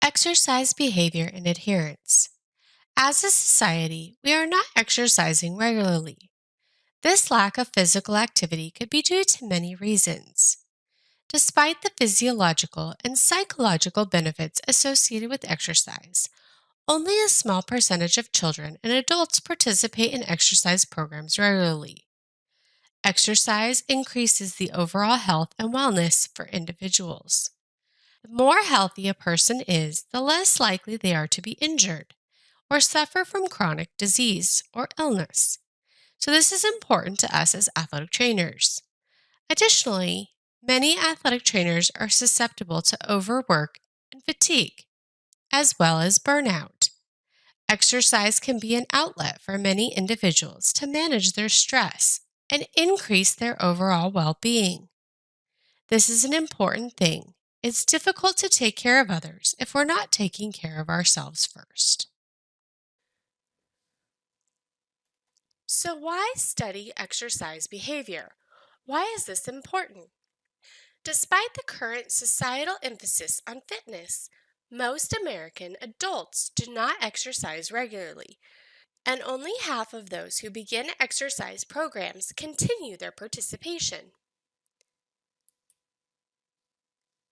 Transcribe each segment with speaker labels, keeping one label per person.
Speaker 1: Exercise behavior and adherence. As a society, we are not exercising regularly. This lack of physical activity could be due to many reasons. Despite the physiological and psychological benefits associated with exercise, only a small percentage of children and adults participate in exercise programs regularly. Exercise increases the overall health and wellness for individuals. The more healthy a person is, the less likely they are to be injured or suffer from chronic disease or illness. So, this is important to us as athletic trainers. Additionally, many athletic trainers are susceptible to overwork and fatigue, as well as burnout. Exercise can be an outlet for many individuals to manage their stress and increase their overall well being. This is an important thing. It's difficult to take care of others if we're not taking care of ourselves first. So, why study exercise behavior? Why is this important? Despite the current societal emphasis on fitness, most American adults do not exercise regularly, and only half of those who begin exercise programs continue their participation.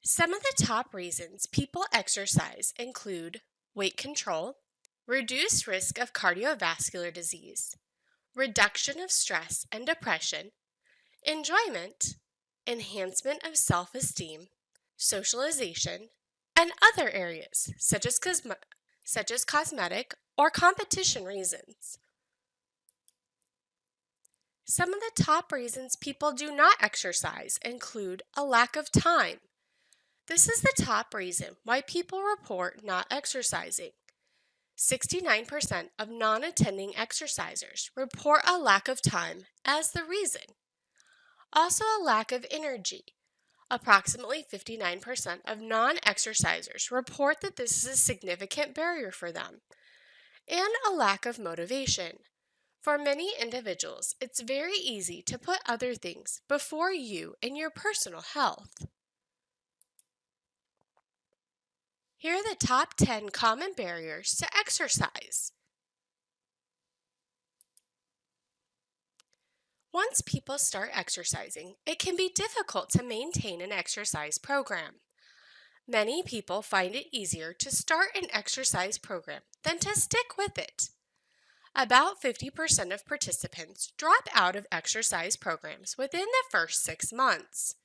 Speaker 1: Some of the top reasons people exercise include weight control, reduced risk of cardiovascular disease, reduction of stress and depression, enjoyment, enhancement of self-esteem, socialization, and other areas such as cosmetic or competition reasons. Some of the top reasons people do not exercise include a lack of time. This is the top reason why people report not exercising. 69% of non-attending exercisers report a lack of time as the reason. Also, a lack of energy. Approximately 59% of non-exercisers report that this is a significant barrier for them. And a lack of motivation. For many individuals, it's very easy to put other things before you and your personal health. Here are the top 10 common barriers to exercise. Once people start exercising, it can be difficult to maintain an exercise program. Many people find it easier to start an exercise program than to stick with it. About 50% of participants drop out of exercise programs within the first 6 months.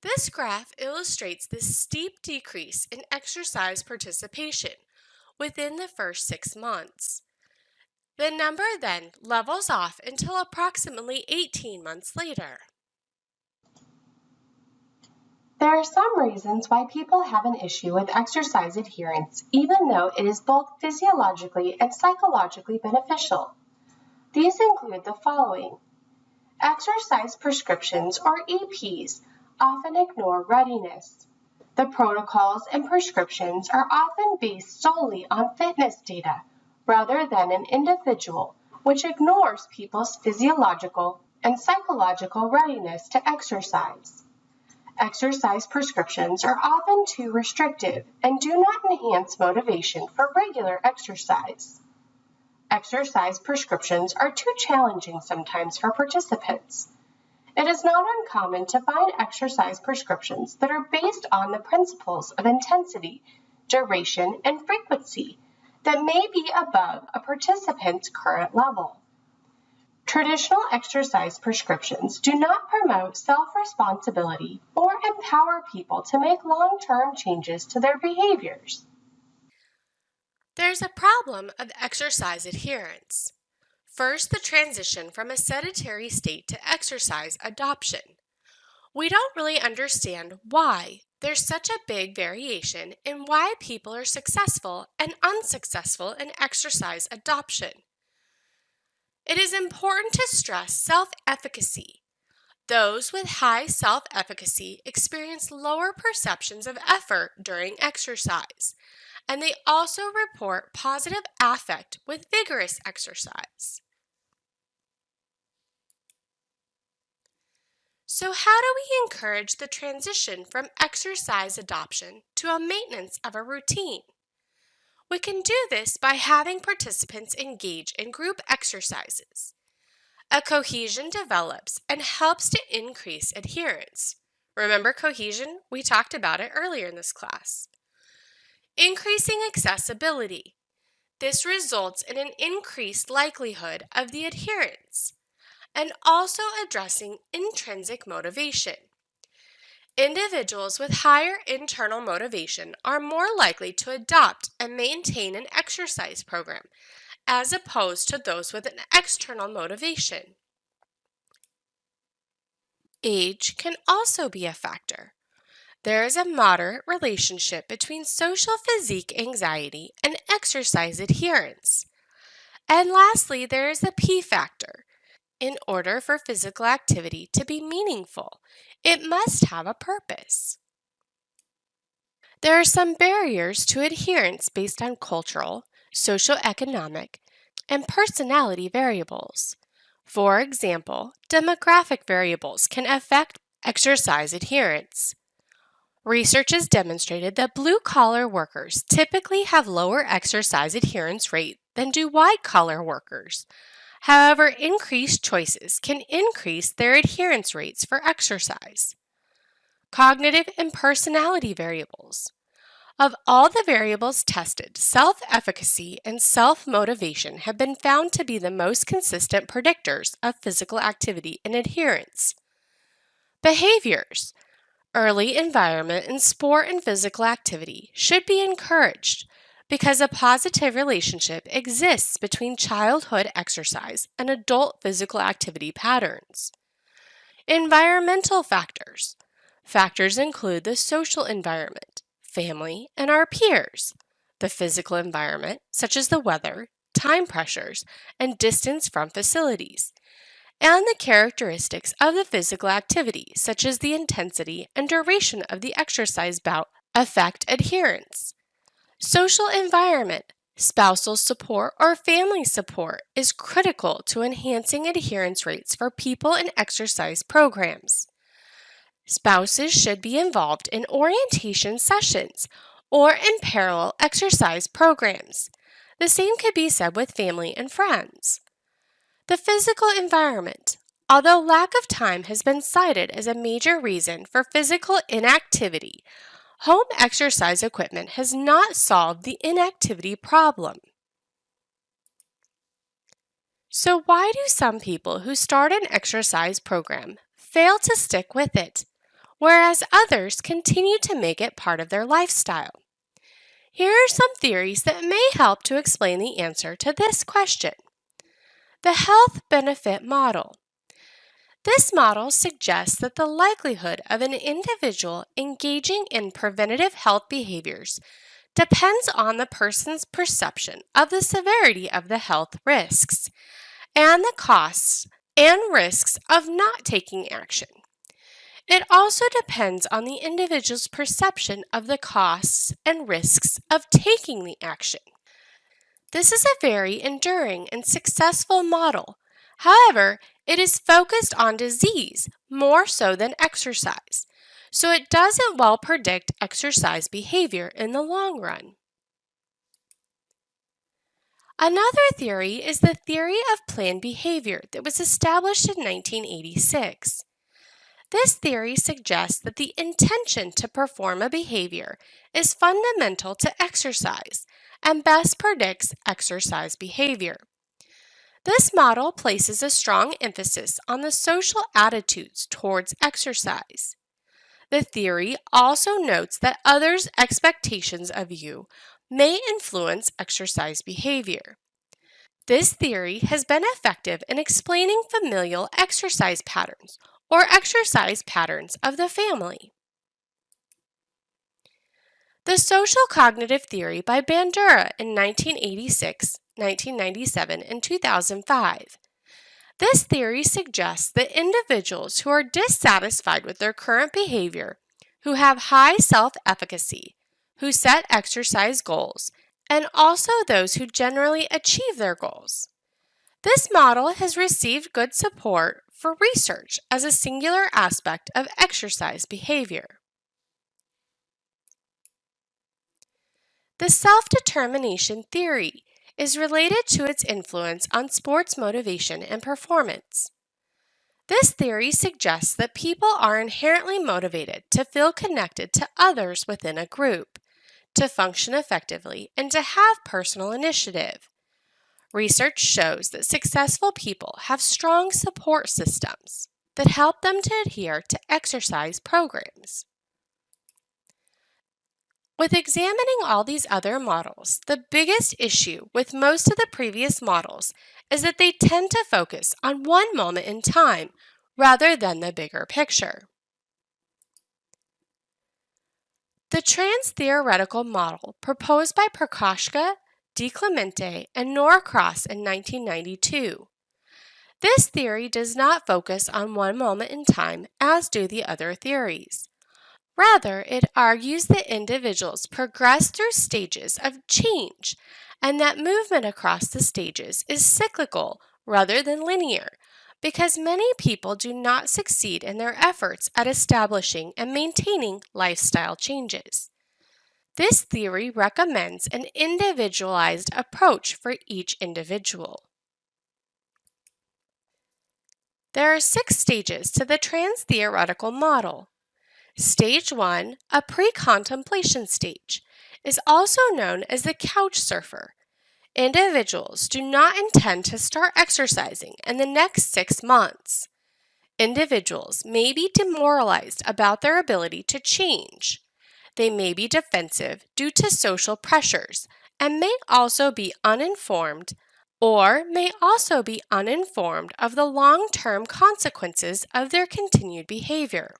Speaker 1: This graph illustrates the steep decrease in exercise participation within the first 6 months. The number then levels off until approximately 18 months later.
Speaker 2: There are some reasons why people have an issue with exercise adherence, even though it is both physiologically and psychologically beneficial. These include the following. Exercise prescriptions, or EPs, often ignore readiness. The protocols and prescriptions are often based solely on fitness data, rather than an individual, which ignores people's physiological and psychological readiness to exercise. Exercise prescriptions are often too restrictive and do not enhance motivation for regular exercise. Exercise prescriptions are too challenging sometimes for participants. It is not uncommon to find exercise prescriptions that are based on the principles of intensity, duration, and frequency that may be above a participant's current level. Traditional exercise prescriptions do not promote self-responsibility or empower people to make long-term changes to their behaviors.
Speaker 1: There's a problem of exercise adherence. First, the transition from a sedentary state to exercise adoption. We don't really understand why there's such a big variation in why people are successful and unsuccessful in exercise adoption. It is important to stress self-efficacy. Those with high self-efficacy experience lower perceptions of effort during exercise, and they also report positive affect with vigorous exercise. So, how do we encourage the transition from exercise adoption to a maintenance of a routine? We can do this by having participants engage in group exercises. A cohesion develops and helps to increase adherence. Remember cohesion? We talked about it earlier in this class. Increasing accessibility. This results in an increased likelihood of the adherence, and also addressing intrinsic motivation. Individuals with higher internal motivation are more likely to adopt and maintain an exercise program as opposed to those with an external motivation. Age can also be a factor. There is a moderate relationship between social physique anxiety and exercise adherence. And lastly, there is the P factor. In order for physical activity to be meaningful, it must have a purpose. There are some barriers to adherence based on cultural, socioeconomic, and personality variables. For example, demographic variables can affect exercise adherence. Research has demonstrated that blue-collar workers typically have lower exercise adherence rate than do white-collar workers. However, increased choices can increase their adherence rates for exercise. Cognitive and personality variables. Of all the variables tested, self-efficacy and self-motivation have been found to be the most consistent predictors of physical activity and adherence. Behaviors. Early environment in sport and physical activity should be encouraged because a positive relationship exists between childhood exercise and adult physical activity patterns. Environmental factors. Factors include the social environment, family, and our peers, the physical environment, such as the weather, time pressures, and distance from facilities, and the characteristics of the physical activity, such as the intensity and duration of the exercise bout, affect adherence. Social environment, spousal support, or family support is critical to enhancing adherence rates for people in exercise programs. Spouses should be involved in orientation sessions or in parallel exercise programs. The same could be said with family and friends. The physical environment. Although lack of time has been cited as a major reason for physical inactivity, home exercise equipment has not solved the inactivity problem. So why do some people who start an exercise program fail to stick with it, whereas others continue to make it part of their lifestyle? Here are some theories that may help to explain the answer to this question. The health benefit model. This model suggests that the likelihood of an individual engaging in preventative health behaviors depends on the person's perception of the severity of the health risks and the costs and risks of not taking action. It also depends on the individual's perception of the costs and risks of taking the action. This is a very enduring and successful model. However, it is focused on disease more so than exercise, so it doesn't well predict exercise behavior in the long run. Another theory is the theory of planned behavior that was established in 1986. This theory suggests that the intention to perform a behavior is fundamental to exercise and best predicts exercise behavior. This model places a strong emphasis on the social attitudes towards exercise. The theory also notes that others' expectations of you may influence exercise behavior. This theory has been effective in explaining familial exercise patterns or exercise patterns of the family. The social cognitive theory by Bandura in 1986, 1997, and 2005. This theory suggests that individuals who are dissatisfied with their current behavior, who have high self-efficacy, who set exercise goals, and also those who generally achieve their goals. This model has received good support for research as a singular aspect of exercise behavior. The self-determination theory is related to its influence on sports motivation and performance. This theory suggests that people are inherently motivated to feel connected to others within a group, to function effectively, and to have personal initiative. Research shows that successful people have strong support systems that help them to adhere to exercise programs. With examining all these other models, the biggest issue with most of the previous models is that they tend to focus on one moment in time rather than the bigger picture. The trans-theoretical model proposed by Prochaska, DiClemente, and Norcross in 1992. This theory does not focus on one moment in time as do the other theories. Rather, it argues that individuals progress through stages of change and that movement across the stages is cyclical rather than linear because many people do not succeed in their efforts at establishing and maintaining lifestyle changes. This theory recommends an individualized approach for each individual. There are 6 stages to the trans-theoretical model. Stage 1, a pre-contemplation stage, is also known as the couch surfer. Individuals do not intend to start exercising in the next 6 months. Individuals may be demoralized about their ability to change. They may be defensive due to social pressures and may also be uninformed of the long-term consequences of their continued behavior.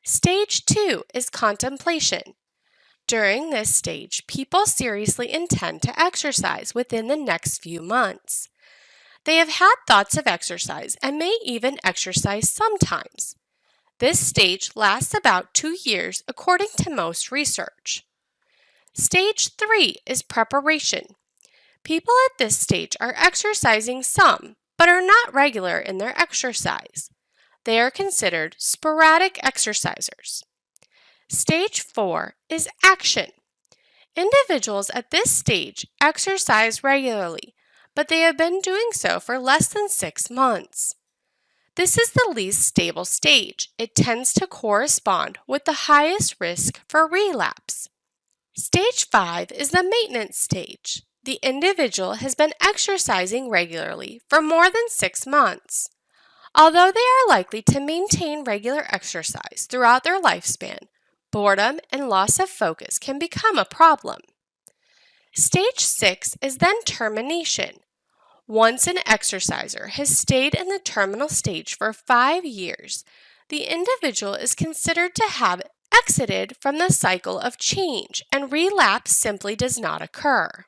Speaker 1: Stage 2 is contemplation. During this stage, people seriously intend to exercise within the next few months. They have had thoughts of exercise and may even exercise sometimes. This stage lasts about 2 years according to most research. Stage 3 is preparation. People at this stage are exercising some, but are not regular in their exercise. They are considered sporadic exercisers. Stage 4 is action. Individuals at this stage exercise regularly, but they have been doing so for less than 6 months. This is the least stable stage. It tends to correspond with the highest risk for relapse. Stage 5 is the maintenance stage. The individual has been exercising regularly for more than 6 months. Although they are likely to maintain regular exercise throughout their lifespan, boredom and loss of focus can become a problem. Stage 6 is then termination. Once an exerciser has stayed in the terminal stage for 5 years, the individual is considered to have exited from the cycle of change and relapse simply does not occur.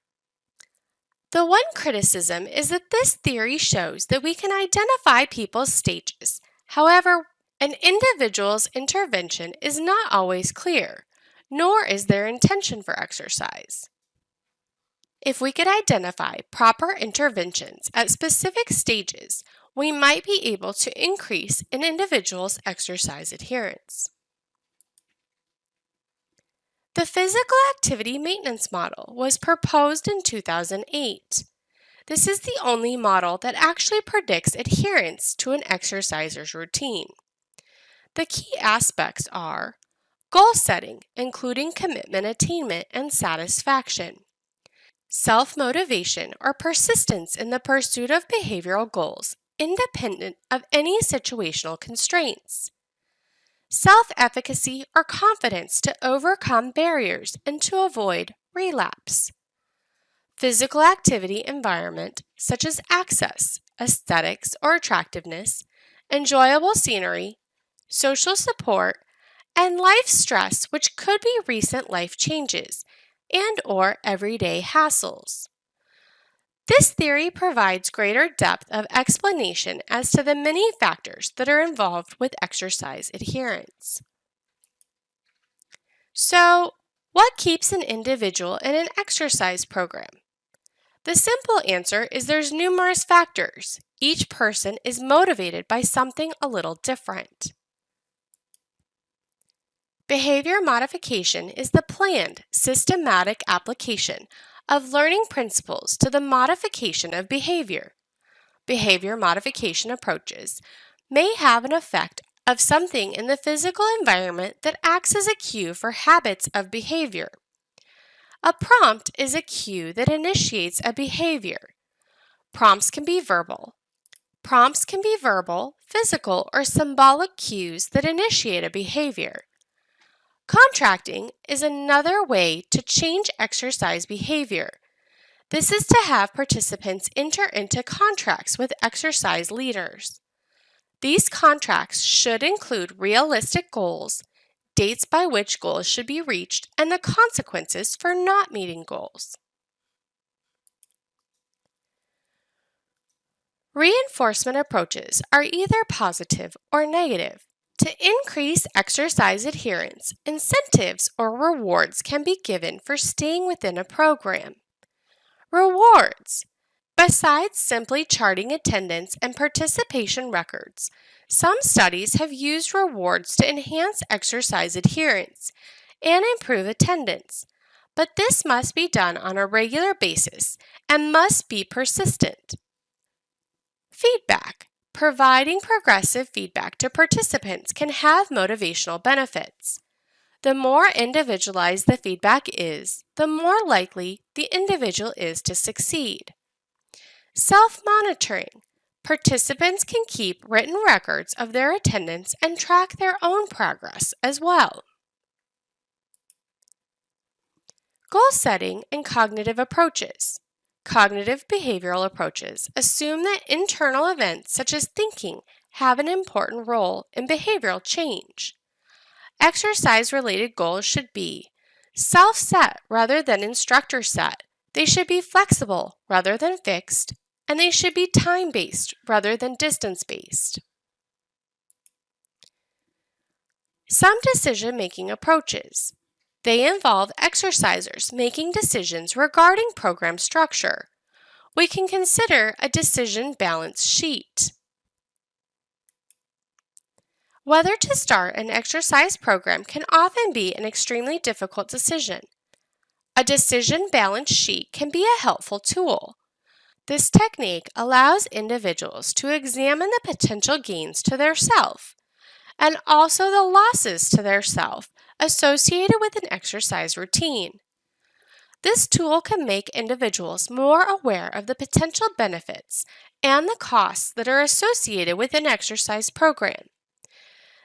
Speaker 1: The one criticism is that this theory shows that we can identify people's stages. However, an individual's intervention is not always clear, nor is their intention for exercise. If we could identify proper interventions at specific stages, we might be able to increase an individual's exercise adherence. The physical activity maintenance model was proposed in 2008. This is the only model that actually predicts adherence to an exerciser's routine. The key aspects are goal setting, including commitment attainment and satisfaction, self-motivation or persistence in the pursuit of behavioral goals, independent of any situational constraints, self-efficacy or confidence to overcome barriers and to avoid relapse, physical activity environment such as access, aesthetics or attractiveness, enjoyable scenery, social support, and life stress which could be recent life changes and/or everyday hassles. This theory provides greater depth of explanation as to the many factors that are involved with exercise adherence. So, what keeps an individual in an exercise program? The simple answer is there's numerous factors. Each person is motivated by something a little different. Behavior modification is the planned, systematic application of learning principles to the modification of behavior. Behavior modification approaches may have an effect of something in the physical environment that acts as a cue for habits of behavior. A prompt is a cue that initiates a behavior. Prompts can be verbal. Prompts can be verbal, physical, or symbolic cues that initiate a behavior. Contracting is another way to change exercise behavior. This is to have participants enter into contracts with exercise leaders. These contracts should include realistic goals, dates by which goals should be reached, and the consequences for not meeting goals. Reinforcement approaches are either positive or negative. To increase exercise adherence, incentives or rewards can be given for staying within a program. Rewards. Besides simply charting attendance and participation records, some studies have used rewards to enhance exercise adherence and improve attendance, but this must be done on a regular basis and must be persistent. Feedback. Providing progressive feedback to participants can have motivational benefits. The more individualized the feedback is, the more likely the individual is to succeed. Self-monitoring. Participants can keep written records of their attendance and track their own progress as well. Goal setting and cognitive approaches. Cognitive behavioral approaches assume that internal events such as thinking have an important role in behavioral change. Exercise-related goals should be self-set rather than instructor-set. They should be flexible rather than fixed, and they should be time-based rather than distance-based. Some decision-making approaches. They involve exercisers making decisions regarding program structure. We can consider a decision balance sheet. Whether to start an exercise program can often be an extremely difficult decision. A decision balance sheet can be a helpful tool. This technique allows individuals to examine the potential gains to their self and also the losses to their self associated with an exercise routine. This tool can make individuals more aware of the potential benefits and the costs that are associated with an exercise program.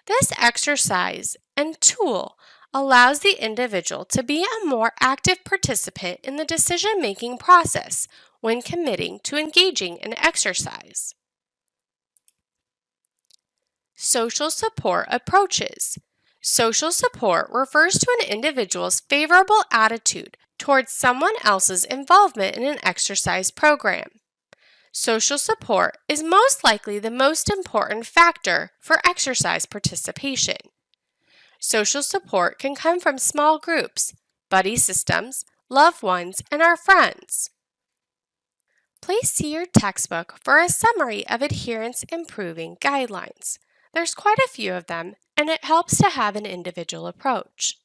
Speaker 1: This exercise and tool allows the individual to be a more active participant in the decision-making process when committing to engaging in exercise. Social support approaches. Social support refers to an individual's favorable attitude towards someone else's involvement in an exercise program. Social support is most likely the most important factor for exercise participation. Social support can come from small groups, buddy systems, loved ones, and our friends. Please see your textbook for a summary of adherence improving guidelines. There's quite a few of them, and it helps to have an individual approach.